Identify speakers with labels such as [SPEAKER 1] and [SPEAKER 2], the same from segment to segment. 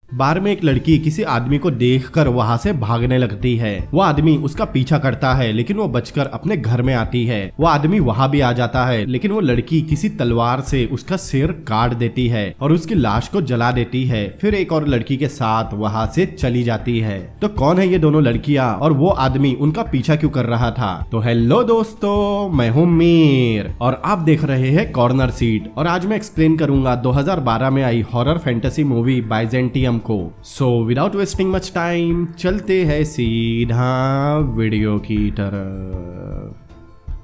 [SPEAKER 1] बार में एक लड़की किसी आदमी को देखकर वहां से भागने लगती है। वो आदमी उसका पीछा करता है लेकिन वो बचकर अपने घर में आती है। वो आदमी वहां भी आ जाता है लेकिन वो लड़की किसी तलवार से उसका सिर काट देती है और उसकी लाश को जला देती है। फिर एक और लड़की के साथ वहां से चली जाती है। तो कौन है ये दोनों लड़कियां और वो आदमी उनका पीछा क्यों कर रहा था? तो हेलो दोस्तों, मैं हूं मीर और आप देख रहे हैं कॉर्नर सीट। और आज मैं एक्सप्लेन करूंगा 2012 में आई हॉरर फैंटेसी मूवी बाइजेंटियम को। So without wasting much time चलते हैं सीधा वीडियो की तरफ।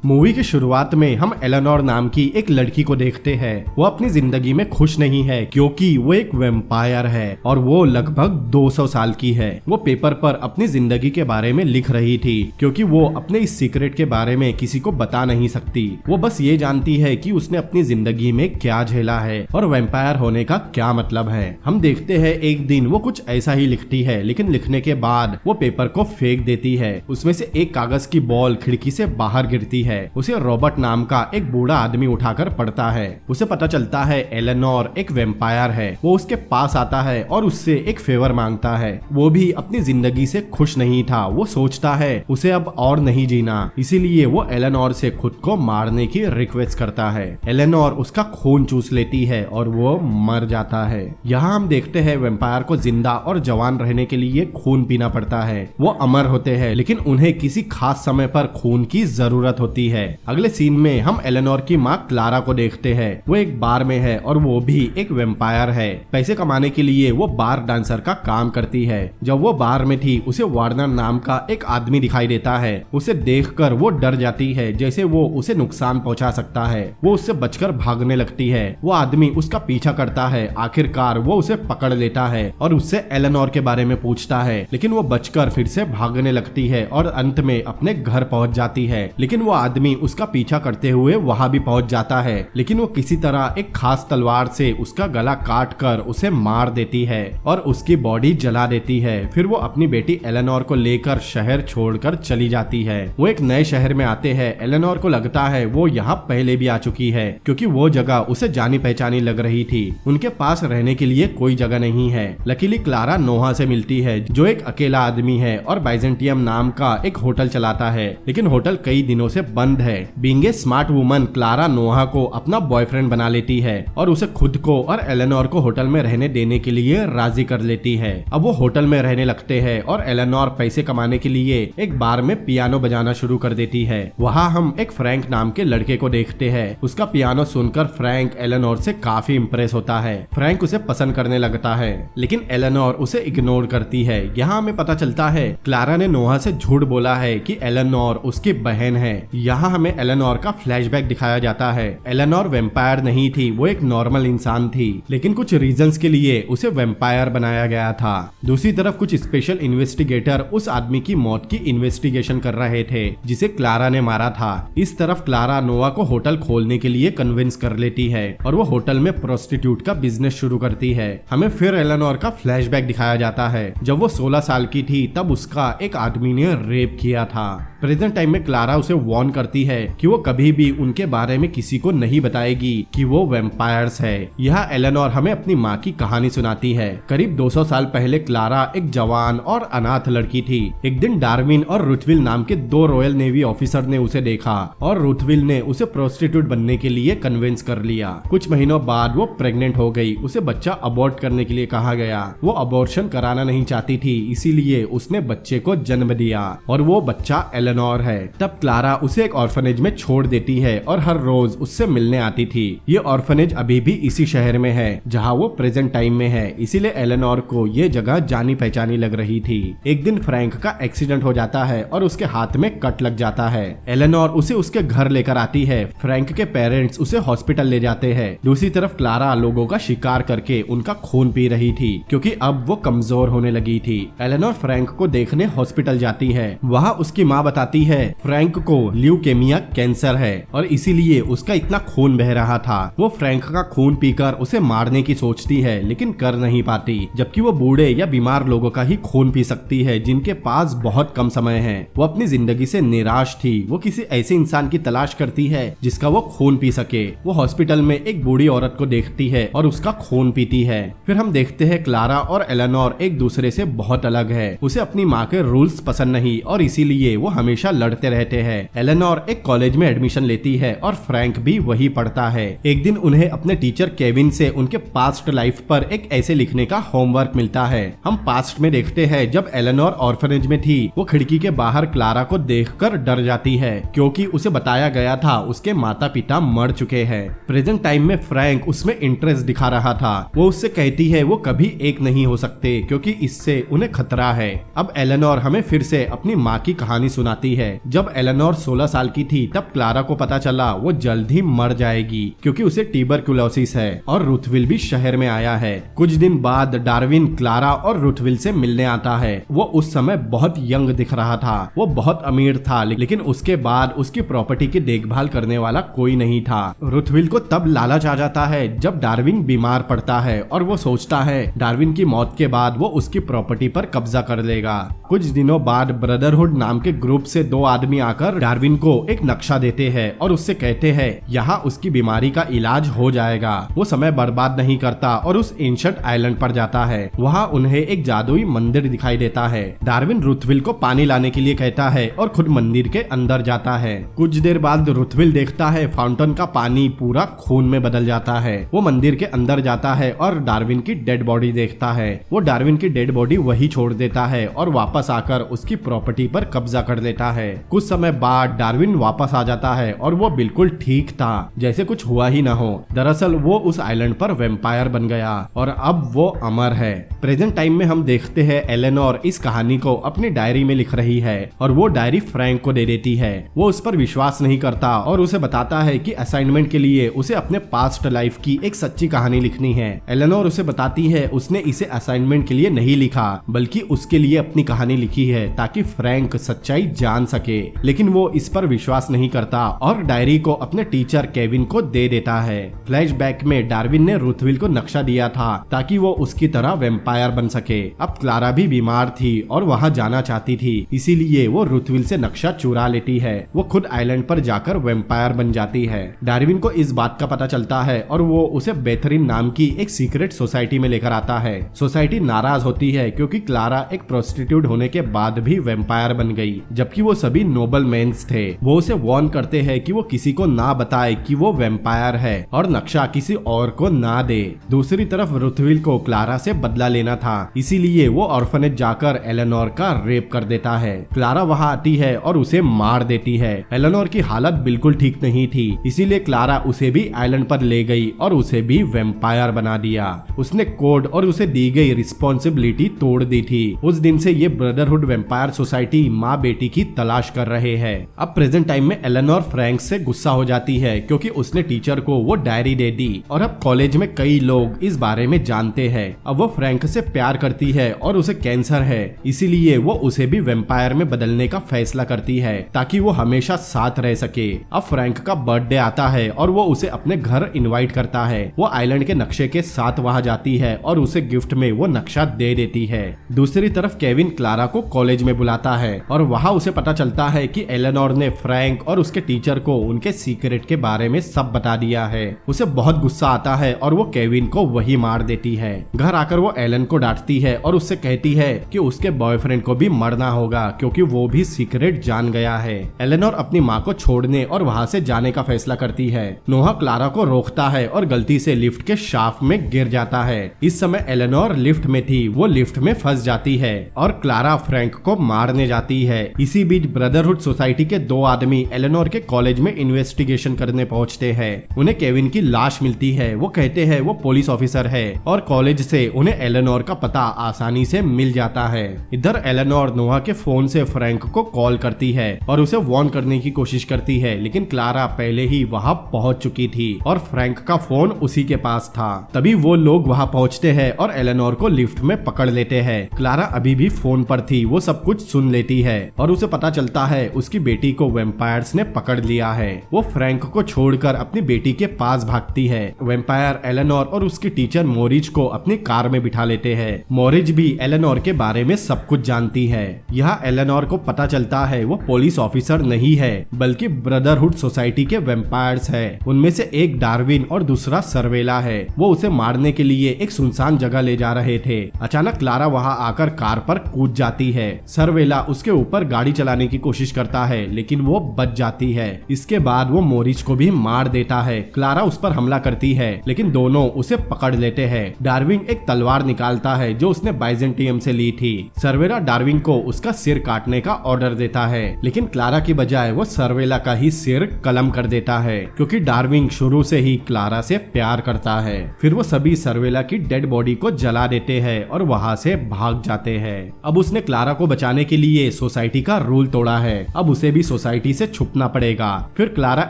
[SPEAKER 1] मूवी की शुरुआत में हम एलेनोर नाम की एक लड़की को देखते हैं। वो अपनी जिंदगी में खुश नहीं है क्योंकि वो एक वैम्पायर है और वो लगभग 200 साल की है। वो पेपर पर अपनी जिंदगी के बारे में लिख रही थी क्योंकि वो अपने इस सीक्रेट के बारे में किसी को बता नहीं सकती। वो बस ये जानती है कि उसने अपनी जिंदगी में क्या झेला है और वैम्पायर होने का क्या मतलब है। हम देखते हैं एक दिन वो कुछ ऐसा ही लिखती है लेकिन लिखने के बाद वो पेपर को फेंक देती है। उसमें से एक कागज की बॉल खिड़की से बाहर गिरती है। उसे रॉबर्ट नाम का एक बूढ़ा आदमी उठाकर पढ़ता है। उसे पता चलता है एलेनोर एक वैम्पायर है। वो उसके पास आता है और उससे एक फेवर मांगता है। वो भी अपनी जिंदगी से खुश नहीं था। वो सोचता है उसे अब और नहीं जीना, इसीलिए वो एलेनोर से खुद को मारने की रिक्वेस्ट करता है। एलेनोर उसका खून चूस लेती है और वो मर जाता है। यहाँ हम देखते हैं वैम्पायर को जिंदा और जवान रहने के लिए खून पीना पड़ता है। वो अमर होते हैं लेकिन उन्हें किसी खास समय पर खून की जरूरत होती है। अगले सीन में हम एलेनोर की माँ क्लारा को देखते हैं। वो एक बार में है और वो भी एक वैम्पायर है। पैसे कमाने के लिए वो बार डांसर का काम करती है। जब वो बार में थी उसे वार्नर नाम का एक आदमी दिखाई देता है। उसे देखकर वो डर जाती है जैसे वो उसे नुकसान पहुंचा सकता है। वो उससे बचकर भागने लगती है। वो आदमी उसका पीछा करता है। आखिरकार वो उसे पकड़ लेता है और उससे एलेनोर के बारे में पूछता है लेकिन वो बचकर फिर से भागने लगती है और अंत में अपने घर पहुंच जाती है। लेकिन वो आदमी उसका पीछा करते हुए वहां भी पहुंच जाता है लेकिन वो किसी तरह एक खास तलवार से उसका गला काट कर उसे मार देती है और उसकी बॉडी जला देती है। फिर वो अपनी बेटी एलेनोर को लेकर शहर छोड़कर चली जाती है। वो एक नए शहर में आते हैं। एलेनोर को लगता है वो यहाँ पहले भी आ चुकी है क्योंकि वो जगह उसे जानी पहचानी लग रही थी। उनके पास रहने के लिए कोई जगह नहीं है। लकीली क्लारा नोहा से मिलती है जो एक अकेला आदमी है और बाइजेंटियम नाम का एक होटल चलाता है लेकिन होटल कई दिनों से बंद है। Being a smart woman Clara Noah को अपना बॉयफ्रेंड बना लेती है और उसे खुद को और एलेनोर को होटल में रहने देने के लिए राजी कर लेती है। अब वो होटल में रहने लगते हैं और एलेनोर पैसे कमाने के लिए एक बार में पियानो बजाना शुरू कर देती है। वहाँ हम एक फ्रैंक नाम के लड़के को देखते हैं। उसका पियानो सुनकर फ्रैंक एलेनोर से काफी इम्प्रेस होता है। फ्रैंक उसे पसंद करने लगता है लेकिन एलेनोर उसे इग्नोर करती है। यहाँ हमें पता चलता है क्लारा ने नोहा से झूठ बोला है कि एलेनोर उसकी बहन है। यहाँ हमें एलेनोर का फ्लैशबैक दिखाया जाता है। एलेनोर वैम्पायर नहीं थी, वो एक नॉर्मल इंसान थी लेकिन कुछ रीजंस के लिए उसे वैम्पायर बनाया गया था। दूसरी तरफ कुछ स्पेशल इन्वेस्टिगेटर उस आदमी की मौत की इन्वेस्टिगेशन कर रहे थे जिसे क्लारा ने मारा था। इस तरफ क्लारा नोवा को होटल खोलने के लिए कन्विंस कर लेती है और वो होटल में प्रोस्टिट्यूट का बिजनेस शुरू करती है। हमें फिर एलेनोर का फ्लैशबैक दिखाया जाता है। जब वो 16 साल की थी तब उसका एक आदमी ने रेप किया था। प्रेजेंट टाइम में क्लारा उसे वार्न करती है कि वो कभी भी उनके बारे में किसी को नहीं बताएगी कि वो वैम्पायर्स है। यह एलेनोर हमें अपनी माँ की कहानी सुनाती है। करीब 200 साल पहले क्लारा एक जवान और अनाथ लड़की थी। एक दिन डार्विन और रुथविल नाम के 2 रॉयल नेवी ऑफिसर ने उसे देखा और रुथविल ने उसे प्रोस्टिट्यूट बनने के लिए कन्विंस कर लिया। कुछ महीनों बाद वो प्रेग्नेंट हो गई। उसे बच्चा अबॉर्ट करने के लिए कहा गया। वो अबॉर्शन कराना नहीं चाहती थी इसीलिए उसने बच्चे को जन्म दिया और वो बच्चा एलेनोर है। तब क्लारा उसे एक ऑर्फनेज में छोड़ देती है और हर रोज उससे मिलने आती थी। ये ऑर्फनेज अभी भी इसी शहर में है जहाँ वो प्रेजेंट टाइम में है, इसीलिए एलेनोर को ये जगह जानी पहचानी लग रही थी। एक दिन फ्रैंक का एक्सीडेंट हो जाता है और उसके हाथ में कट लग जाता है। एलेनोर उसे उसके घर लेकर आती है। फ्रैंक के पेरेंट्स उसे हॉस्पिटल ले जाते हैं। दूसरी तरफ क्लारा लोगों का शिकार करके उनका खून पी रही थी क्योंकि अब वो कमजोर होने लगी थी। एलेनोर फ्रैंक को देखने हॉस्पिटल जाती है। वहाँ उसकी माँ बताती है फ्रैंक को ल्यूकेमिया कैंसर है और इसीलिए उसका इतना खून बह रहा था। वो फ्रैंक का खून पीकर उसे मारने की सोचती है लेकिन कर नहीं पाती, जबकि वो बूढ़े या बीमार लोगों का ही खून पी सकती है जिनके पास बहुत कम समय है। वो अपनी जिंदगी से निराश थी। वो किसी ऐसे इंसान की तलाश करती है जिसका वो खून पी सके। वो हॉस्पिटल में एक बूढ़ी औरत को देखती है और उसका खून पीती है। फिर हम देखते हैं क्लारा और एलेनोर एक दूसरे से बहुत अलग है। उसे अपनी माँ के रूल्स पसंद नहीं और इसीलिए वो हमेशा लड़ते रहते हैं। एलेनोर एक कॉलेज में एडमिशन लेती है और फ्रैंक भी वही पढ़ता है। एक दिन उन्हें अपने टीचर केविन से उनके पास्ट लाइफ पर एक ऐसे लिखने का होमवर्क मिलता है। हम पास्ट में देखते हैं जब एलेनोर ऑर्फनेज में थी। वो खिड़की के बाहर क्लारा को देखकर डर जाती है क्योंकि उसे बताया गया था उसके माता पिता मर चुके हैं। प्रेजेंट टाइम में फ्रैंक उसमें इंटरेस्ट दिखा रहा था। वो उससे कहती है वो कभी एक नहीं हो सकते क्योंकि इससे उन्हें खतरा है। अब एलेनोर हमें फिर से अपनी माँ की कहानी सुनाती है। जब एलेनोर 16 साल की थी तब क्लारा को पता चला वो जल्द ही मर जाएगी क्योंकि उसे ट्यूबरकुलोसिस है और रुथविल भी शहर में आया है। कुछ दिन बाद डार्विन क्लारा और रुथविल से मिलने आता है। वो उस समय बहुत यंग दिख रहा था। वो बहुत अमीर था लेकिन उसके बाद उसकी प्रॉपर्टी की देखभाल करने वाला कोई नहीं था। रुथविल को तब लालच आ जाता है जब डार्विन बीमार पड़ता है और वो सोचता है डार्विन की मौत के बाद वो उसकी प्रॉपर्टी पर कब्जा कर लेगा। कुछ दिनों बाद ब्रदरहुड नाम के ग्रुप से 2 आदमी आकर डार्विन को एक नक्शा देते हैं और उससे कहते हैं यहाँ उसकी बीमारी का इलाज हो जाएगा। वो समय बर्बाद नहीं करता और उस एंशिएंट आइलैंड पर जाता है। वहाँ उन्हें एक जादुई मंदिर दिखाई देता है। डार्विन रुथविल को पानी लाने के लिए कहता है और खुद मंदिर के अंदर जाता है। कुछ देर बाद रुथविल देखता है फाउंटेन का पानी पूरा खून में बदल जाता है। वो मंदिर के अंदर जाता है और डार्विन की डेड बॉडी देखता है। वो डार्विन की डेड बॉडी वही छोड़ देता है और वापस आकर उसकी प्रॉपर्टी पर कब्जा कर लेता है। कुछ समय बाद डार्विन वापस आ जाता है और वो बिल्कुल ठीक था, जैसे कुछ हुआ ही ना हो। दरअसल वो उस आइलैंड पर वेम्पायर बन गया और अब वो अमर है। प्रेजेंट टाइम में हम देखते हैं एलेनोर इस कहानी को अपनी डायरी में लिख रही है और वो डायरी फ्रैंक को दे देती है। वो उस पर विश्वास नहीं करता और उसे बताता है कि असाइनमेंट के लिए उसे अपने पास्ट लाइफ की एक सच्ची कहानी लिखनी है। एलेनोर उसे बताती है उसने इसे असाइनमेंट के लिए नहीं लिखा बल्कि उसके लिए अपनी कहानी लिखी है ताकि फ्रैंक सच्चाई जान सके, लेकिन वो इस पर विश्वास नहीं करता और डायरी को अपने टीचर केविन को दे देता है। फ्लैशबैक में डार्विन ने रुथविल को नक्शा दिया था ताकि वो उसकी तरह वेम्पायर बन सके। अब क्लारा भी बीमार थी और वहाँ जाना चाहती थी, इसीलिए वो रुथविल से नक्शा चुरा लेती है। वो खुद आइलैंड पर जाकर वेम्पायर बन जाती है। डार्विन को इस बात का पता चलता है और वो उसे बेथरीन नाम की एक सीक्रेट सोसाइटी में लेकर आता है। सोसाइटी नाराज होती है क्योंकि क्लारा एक प्रोस्टिट्यूट होने के बाद भी वेम्पायर बन गई, जबकि वो सभी नोबल मेंस थे। वो उसे वार्न करते हैं कि वो किसी को ना बताए कि वो वेम्पायर है और नक्शा किसी और को ना दे। दूसरी तरफ रुथविल को क्लारा से बदला लेना था, इसीलिए वो ऑर्फनेज जाकर एलेनोर का रेप कर देता है। क्लारा वहाँ आती है और उसे मार देती है। एलेनोर की हालत बिल्कुल ठीक नहीं थी, इसीलिए क्लारा उसे भी आइलैंड पर ले गई और उसे भी वेम्पायर बना दिया। उसने कोड और उसे दी गई रिस्पॉन्सिबिलिटी तोड़ दी थी। उस दिन से ये ब्रदरहुड वेम्पायर सोसाइटी माँ बेटी की तलाश कर रहे हैं। अब प्रेजेंट टाइम में एलेनोर फ्रैंक से गुस्सा हो जाती है क्योंकि उसने टीचर को वो डायरी दे दी और अब कॉलेज में कई लोग इस बारे में जानते हैं। अब वो फ्रैंक से प्यार करती है और उसे कैंसर है, इसीलिए वो उसे भी वेम्पायर में बदलने का फैसला करती है ताकि वो हमेशा साथ रह सके। अब फ्रैंक का बर्थडे आता है और वो उसे अपने घर इनवाइट करता है। वो आइलैंड के नक्शे के साथ वहाँ जाती है और उसे गिफ्ट में वो नक्शा दे देती है। दूसरी तरफ केविन क्लारा को कॉलेज में बुलाता है और वहाँ उसे पता चलता है कि एलेनोर ने फ्रैंक और उसके टीचर को उनके सीक्रेट के बारे में सब बता दिया है। उसे बहुत गुस्सा आता है और वो केविन को वही मार देती है। घर आकर वो एलन को डांटती है और उससे कहती है कि उसके बॉयफ्रेंड को भी मरना होगा क्योंकि वो भी सीक्रेट जान गया है। एलेनोर अपनी माँ को छोड़ने और वहाँ से जाने का फैसला करती है। नोहा क्लारा को रोकता है और गलती से लिफ्ट के शाफ्ट में गिर जाता है। इस समय एलेनोर लिफ्ट में थी, वो लिफ्ट में फंस जाती है और क्लारा फ्रैंक को मारने जाती है। इसी बीच ब्रदरहुड सोसाइटी के 2 आदमी एलेनोर के कॉलेज में इन्वेस्टिगेशन करने पहुंचते हैं। उन्हें केविन की लाश मिलती है। वो कहते हैं वो पुलिस ऑफिसर है और कॉलेज से उन्हें एलेनोर का पता आसानी से मिल जाता है। इधर एलेनोर नोहा के फोन से फ्रैंक को कॉल करती है और उसे वार्न करने की कोशिश करती है, लेकिन क्लारा पहले ही वहाँ पहुंच चुकी थी और फ्रैंक का फोन उसी के पास था। तभी वो लोग वहाँ पहुँचते हैं और एलेनोर को लिफ्ट में पकड़ लेते हैं। क्लारा अभी भी फोन पर थी, वो सब कुछ सुन लेती है और उसे उसे पता चलता है उसकी बेटी को वेम्पायर्स ने पकड़ लिया है। वो फ्रैंक को छोड़कर अपनी बेटी के पास भागती है। वेम्पायर एलेनोर और उसकी टीचर मोरिज को अपनी कार में बिठा लेते हैं। मोरिज भी एलेनोर के बारे में सब कुछ जानती है। यह एलेनोर को पता चलता है वो पुलिस ऑफिसर नहीं है बल्कि ब्रदरहुड सोसाइटी के वेम्पायर्स है। उनमें से एक डार्विन और दूसरा सर्वेला है। वो उसे मारने के लिए एक सुनसान जगह ले जा रहे थे। अचानक क्लारा वहां आकर कार पर कूद जाती है। सर्वेला उसके ऊपर गाड़ी चलाने की कोशिश करता है लेकिन वो बच जाती है। इसके बाद वो मोरिज को भी मार देता है। क्लारा उस पर हमला करती है लेकिन दोनों उसे पकड़ लेते हैं। डार्विन एक तलवार निकालता है जो उसने बाइजेंटियम से ली थी। सर्वेला डार्विन को उसका सिर काटने का ऑर्डर देता है लेकिन क्लारा की बजाय वो सर्वेला का ही सिर कलम कर देता है क्योंकि डार्विन शुरू से ही क्लारा से प्यार करता है। फिर वो सभी सर्वेला की डेड बॉडी को जला देते हैं और वहां से भाग जाते हैं। अब उसने क्लारा को बचाने के लिए सोसाइटी का रूल तोड़ा है। अब उसे भी सोसाइटी से छुपना पड़ेगा। फिर क्लारा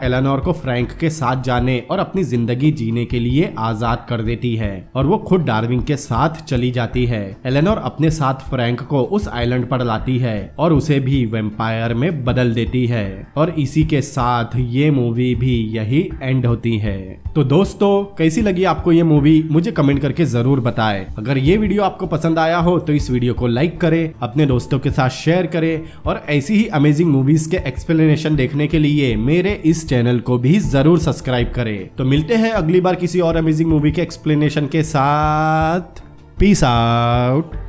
[SPEAKER 1] एलेनोर को फ्रैंक के साथ जाने और अपनी जिंदगी जीने के लिए आजाद कर देती है और वो खुद डार्विन के साथ चली जाती है। एलेनोर अपने साथ फ्रैंक को उस आइलैंड पर लाती है और उसे भी वेम्पायर में बदल देती है और इसी के साथ ये मूवी भी यही एंड होती है। तो दोस्तों कैसी लगी आपको ये मूवी मुझे कमेंट करके जरूर बताएं। अगर ये वीडियो आपको पसंद आया हो तो इस वीडियो को लाइक करें, अपने दोस्तों के साथ शेयर करें और ऐसी ही अमेजिंग मूवीज के एक्सप्लेनेशन देखने के लिए मेरे इस चैनल को भी जरूर सब्सक्राइब करें। तो मिलते हैं अगली बार किसी और अमेजिंग मूवी के एक्सप्लेनेशन के साथ। Peace out.